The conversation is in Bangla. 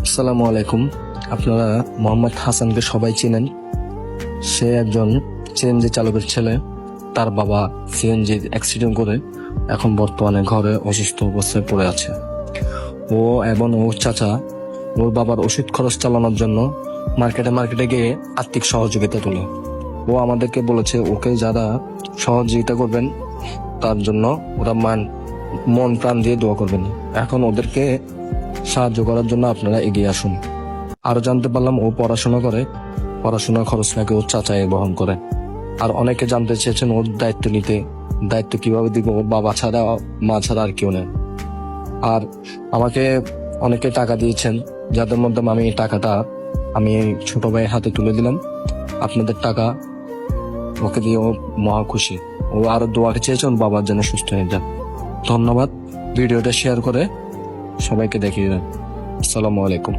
আসসালামু আলাইকুম। আপনারা মোহাম্মদ হাসানকে সবাই চেনেন। সে একজন সিএনজি চালকের ছেলে। তার বাবা সিএনজি অ্যাক্সিডেন্ট করে এখন বর্তমানে ঘরে অসুস্থ অবস্থায় পড়ে আছে। ও এবং ওর চাচা ওর বাবার ওষুধ খরচ চালানোর জন্য মার্কেটে গিয়ে আর্থিক সহযোগিতা তোলে। ও আমাদেরকে বলেছে ওকে যারা সহযোগিতা করবেন তার জন্য ওরা মন প্রাণ দিয়ে দোয়া করবেন। এখন ওদেরকে সাহায্য করার জন্য আপনারা এগিয়ে আসুন। আরো জানতে পারলাম ও পড়াশোনার খরচ নাকি ওর চাচাই বহন করে। আর অনেকে জানতে চেয়েছেন ওর দায়িত্ব কিভাবে দিব, ওর বাবা ছাড়া মা ছাড়া আর কেউ নেই। আর আমাকে অনেকে টাকা দিয়েছেন, যাদের মধ্যে আমি এই টাকাটা আমি এই ছোট ভাইয়ের হাতে তুলে দিলাম। আপনাদের টাকা ওকে দিয়ে ও মহা খুশি। ও আরো দোয়া চেয়েছে ওর বাবার জন্য সুস্থ হয়ে যান। ধন্যবাদ। ভিডিওটা শেয়ার করে সবাইকে দেখিয়ে দেন। আসসালামু আলাইকুম।